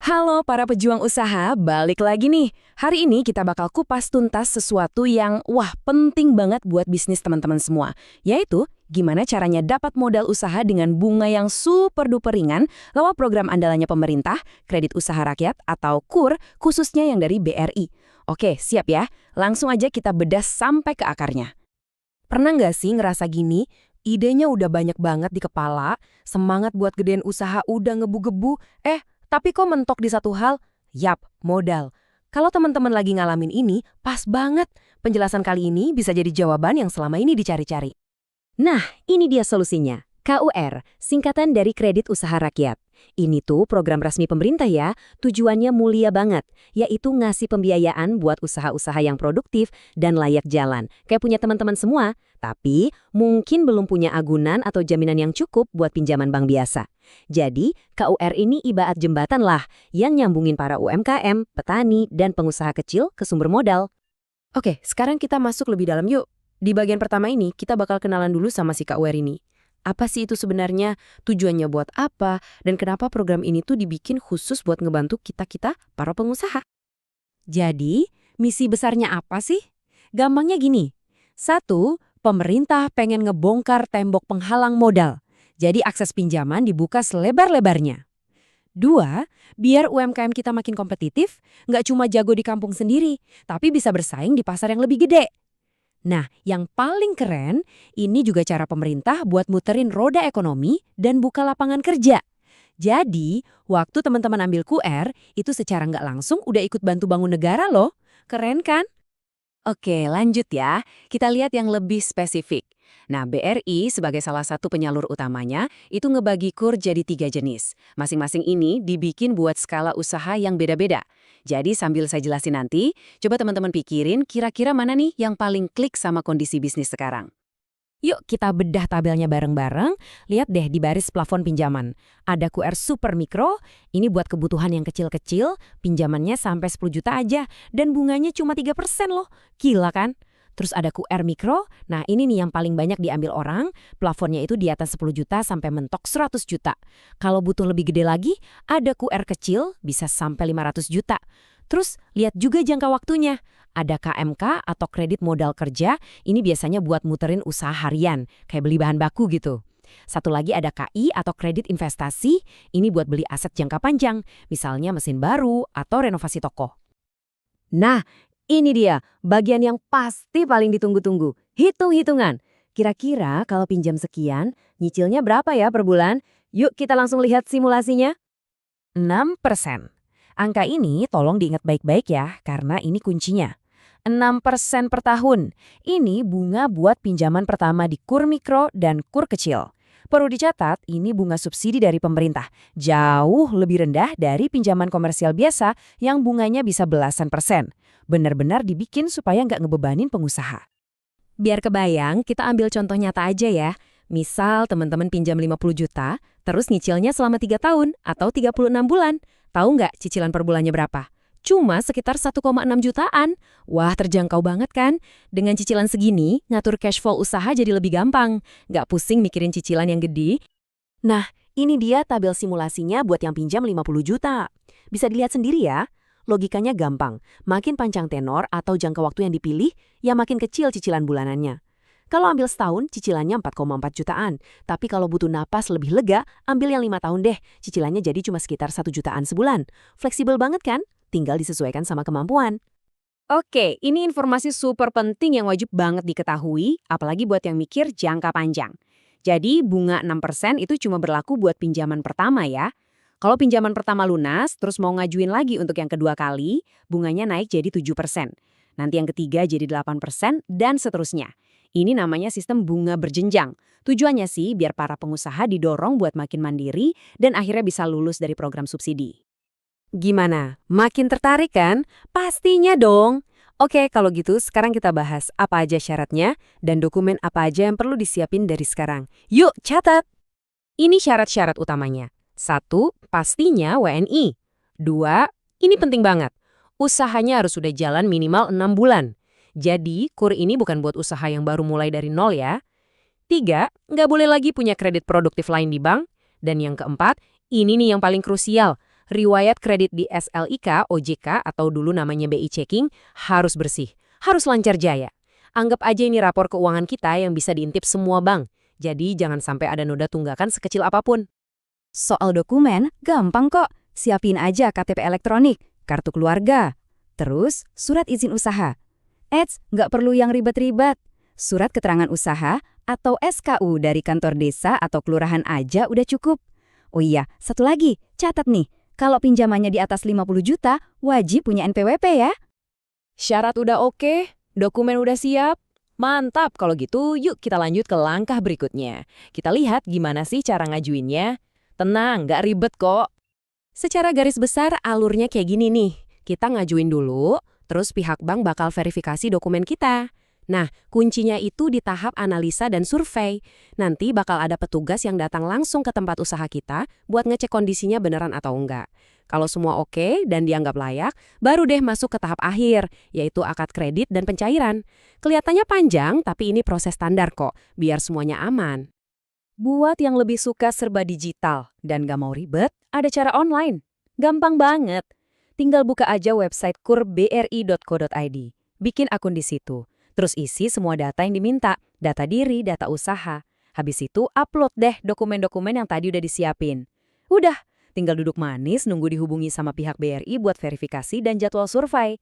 Halo para pejuang usaha, balik lagi nih. Hari ini kita bakal kupas tuntas sesuatu yang penting banget buat bisnis teman-teman semua. Yaitu, gimana caranya dapat modal usaha dengan bunga yang super duper ringan lewat program andalannya pemerintah, kredit usaha rakyat atau KUR, khususnya yang dari BRI. Oke, siap ya? Langsung aja kita bedah sampai ke akarnya. Pernah nggak sih ngerasa gini? Idenya udah banyak banget di kepala, semangat buat gedein usaha udah ngebu-gebu, tapi kok mentok di satu hal? Yap, modal. Kalau teman-teman lagi ngalamin ini, pas banget. Penjelasan kali ini bisa jadi jawaban yang selama ini dicari-cari. Nah, ini dia solusinya. KUR, singkatan dari Kredit Usaha Rakyat. Ini tuh program resmi pemerintah ya, tujuannya mulia banget, yaitu ngasih pembiayaan buat usaha-usaha yang produktif dan layak jalan, kayak punya teman-teman semua, tapi mungkin belum punya agunan atau jaminan yang cukup buat pinjaman bank biasa. Jadi, KUR ini ibarat jembatan lah, yang nyambungin para UMKM, petani, dan pengusaha kecil ke sumber modal. Oke, sekarang kita masuk lebih dalam yuk. Di bagian pertama ini, kita bakal kenalan dulu sama si KUR ini. Apa sih itu sebenarnya, tujuannya buat apa, dan kenapa program ini tuh dibikin khusus buat ngebantu kita-kita para pengusaha? Jadi, misi besarnya apa sih? Gampangnya gini. 1. Pemerintah pengen ngebongkar tembok penghalang modal. Jadi akses pinjaman dibuka selebar-lebarnya. 2. Biar UMKM kita makin kompetitif, nggak cuma jago di kampung sendiri, tapi bisa bersaing di pasar yang lebih gede. Nah, yang paling keren, ini juga cara pemerintah buat muterin roda ekonomi dan buka lapangan kerja. Jadi, waktu teman-teman ambil QR, itu secara nggak langsung udah ikut bantu bangun negara loh. Keren kan? Oke, lanjut ya. Kita lihat yang lebih spesifik. Nah, BRI sebagai salah satu penyalur utamanya, itu ngebagi KUR jadi 3 jenis. Masing-masing ini dibikin buat skala usaha yang beda-beda. Jadi sambil saya jelasin nanti, coba teman-teman pikirin kira-kira mana nih yang paling klik sama kondisi bisnis sekarang. Yuk kita bedah tabelnya bareng-bareng, lihat deh di baris plafon pinjaman. Ada QR super mikro, ini buat kebutuhan yang kecil-kecil, pinjamannya sampai 10 juta aja, dan bunganya cuma 3% loh. Gila kan? Terus ada QR mikro, nah ini nih yang paling banyak diambil orang, plafonnya itu di atas 10 juta sampai mentok 100 juta. Kalau butuh lebih gede lagi, ada QR kecil, bisa sampai 500 juta. Terus lihat juga jangka waktunya. Ada KMK atau kredit modal kerja, ini biasanya buat muterin usaha harian, kayak beli bahan baku gitu. Satu lagi ada KI atau kredit investasi, ini buat beli aset jangka panjang, misalnya mesin baru atau renovasi toko. Nah, ini dia, bagian yang pasti paling ditunggu-tunggu, hitung-hitungan. Kira-kira kalau pinjam sekian, nyicilnya berapa ya per bulan? Yuk kita langsung lihat simulasinya. 6%. Angka ini tolong diingat baik-baik ya, karena ini kuncinya. 6% per tahun. Ini bunga buat pinjaman pertama di KUR mikro dan KUR kecil. Perlu dicatat, ini bunga subsidi dari pemerintah. Jauh lebih rendah dari pinjaman komersial biasa yang bunganya bisa belasan persen. Benar-benar dibikin supaya nggak ngebebanin pengusaha. Biar kebayang, kita ambil contoh nyata aja ya. Misal teman-teman pinjam 50 juta, terus nyicilnya selama 3 tahun atau 36 bulan. Tahu nggak cicilan per bulannya berapa? Cuma sekitar 1,6 jutaan. Wah, terjangkau banget kan? Dengan cicilan segini, ngatur cash flow usaha jadi lebih gampang. Nggak pusing mikirin cicilan yang gede. Nah, ini dia tabel simulasinya buat yang pinjam 50 juta. Bisa dilihat sendiri ya. Logikanya gampang. Makin panjang tenor atau jangka waktu yang dipilih, ya makin kecil cicilan bulanannya. Kalau ambil setahun, cicilannya 4,4 jutaan. Tapi kalau butuh napas lebih lega, ambil yang 5 tahun deh. Cicilannya jadi cuma sekitar 1 jutaan sebulan. Fleksibel banget kan? Tinggal disesuaikan sama kemampuan. Oke, ini informasi super penting yang wajib banget diketahui, apalagi buat yang mikir jangka panjang. Jadi bunga 6% itu cuma berlaku buat pinjaman pertama ya. Kalau pinjaman pertama lunas, terus mau ngajuin lagi untuk yang kedua kali, bunganya naik jadi 7%. Nanti yang ketiga jadi 8%, dan seterusnya. Ini namanya sistem bunga berjenjang. Tujuannya sih biar para pengusaha didorong buat makin mandiri dan akhirnya bisa lulus dari program subsidi. Gimana? Makin tertarik kan? Pastinya dong. Oke, kalau gitu sekarang kita bahas apa aja syaratnya dan dokumen apa aja yang perlu disiapin dari sekarang. Yuk, catat! Ini syarat-syarat utamanya. 1. Pastinya WNI. 2. Ini penting banget. Usahanya harus sudah jalan minimal 6 bulan. Jadi, KUR ini bukan buat usaha yang baru mulai dari nol ya. 3. Nggak boleh lagi punya kredit produktif lain di bank. Dan yang keempat, ini nih yang paling krusial. riwayat kredit di SLIK, OJK, atau dulu namanya BI Checking harus bersih, harus lancar jaya. Anggap aja ini rapor keuangan kita yang bisa diintip semua bank. Jadi jangan sampai ada noda tunggakan sekecil apapun. Soal dokumen, gampang kok. Siapin aja KTP elektronik, kartu keluarga, terus surat izin usaha. Nggak perlu yang ribet-ribet. Surat keterangan usaha atau SKU dari kantor desa atau kelurahan aja udah cukup. Oh iya, satu lagi, catat nih. Kalau pinjamannya di atas 50 juta, wajib punya NPWP ya. Syarat udah oke, dokumen udah siap. Mantap, kalau gitu yuk kita lanjut ke langkah berikutnya. Kita lihat gimana sih cara ngajuinnya. Tenang, nggak ribet kok. Secara garis besar alurnya kayak gini nih. Kita ngajuin dulu, terus pihak bank bakal verifikasi dokumen kita. Nah, kuncinya itu di tahap analisa dan survei. Nanti bakal ada petugas yang datang langsung ke tempat usaha kita buat ngecek kondisinya beneran atau enggak. Kalau semua oke dan dianggap layak, baru deh masuk ke tahap akhir, yaitu akad kredit dan pencairan. Kelihatannya panjang, tapi ini proses standar kok, biar semuanya aman. Buat yang lebih suka serba digital dan gak mau ribet, ada cara online. Gampang banget. Tinggal buka aja website kurbri.co.id. Bikin akun di situ. Terus isi semua data yang diminta, data diri, data usaha. Habis itu upload deh dokumen-dokumen yang tadi udah disiapin. Udah, tinggal duduk manis nunggu dihubungi sama pihak BRI buat verifikasi dan jadwal survei.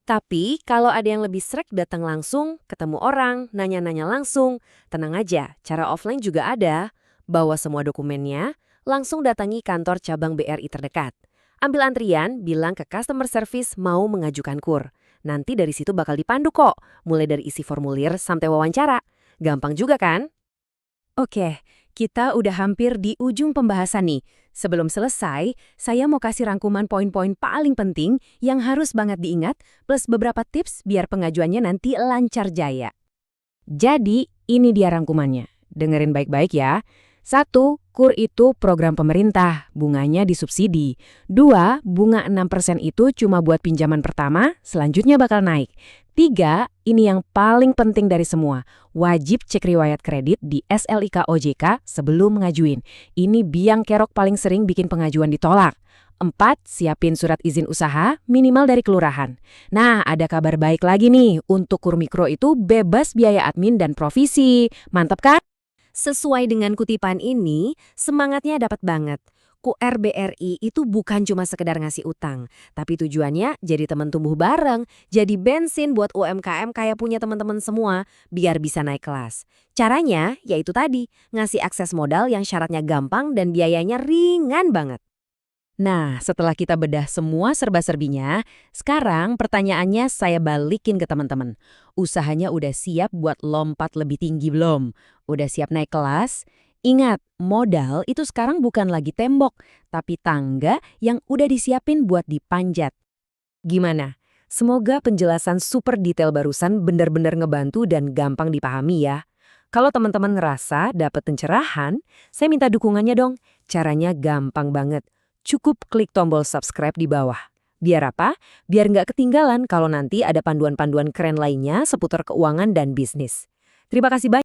Tapi kalau ada yang lebih srek datang langsung, ketemu orang, nanya-nanya langsung, tenang aja, cara offline juga ada. Bawa semua dokumennya, langsung datangi kantor cabang BRI terdekat. Ambil antrian, bilang ke customer service mau mengajukan KUR. Nanti dari situ bakal dipandu kok, mulai dari isi formulir sampai wawancara. Gampang juga kan? Oke, kita udah hampir di ujung pembahasan nih. Sebelum selesai, saya mau kasih rangkuman poin-poin paling penting yang harus banget diingat, plus beberapa tips biar pengajuannya nanti lancar jaya. Jadi, ini dia rangkumannya. Dengerin baik-baik ya. 1. KUR itu program pemerintah, bunganya disubsidi. 2. Bunga 6% itu cuma buat pinjaman pertama, selanjutnya bakal naik. 3. Ini yang paling penting dari semua. Wajib cek riwayat kredit di SLIK OJK sebelum mengajuin. Ini biang kerok paling sering bikin pengajuan ditolak. 4. Siapin surat izin usaha minimal dari kelurahan. Nah, ada kabar baik lagi nih. Untuk KUR Mikro itu bebas biaya admin dan provisi. Mantap kan? Sesuai dengan kutipan ini, semangatnya dapat banget. KUR BRI itu bukan cuma sekedar ngasih utang, tapi tujuannya jadi teman tumbuh bareng, jadi bensin buat UMKM kayak punya teman-teman semua, biar bisa naik kelas. Caranya, yaitu tadi, ngasih akses modal yang syaratnya gampang dan biayanya ringan banget. Nah, setelah kita bedah semua serba-serbinya, sekarang pertanyaannya saya balikin ke teman-teman. Usahanya udah siap buat lompat lebih tinggi belum? Udah siap naik kelas? Ingat, modal itu sekarang bukan lagi tembok, tapi tangga yang udah disiapin buat dipanjat. Gimana? Semoga penjelasan super detail barusan benar-benar ngebantu dan gampang dipahami ya. Kalau teman-teman ngerasa dapat pencerahan, saya minta dukungannya dong. Caranya gampang banget. Cukup klik tombol subscribe di bawah. Biar apa? Biar nggak ketinggalan kalau nanti ada panduan-panduan keren lainnya seputar keuangan dan bisnis. Terima kasih banyak.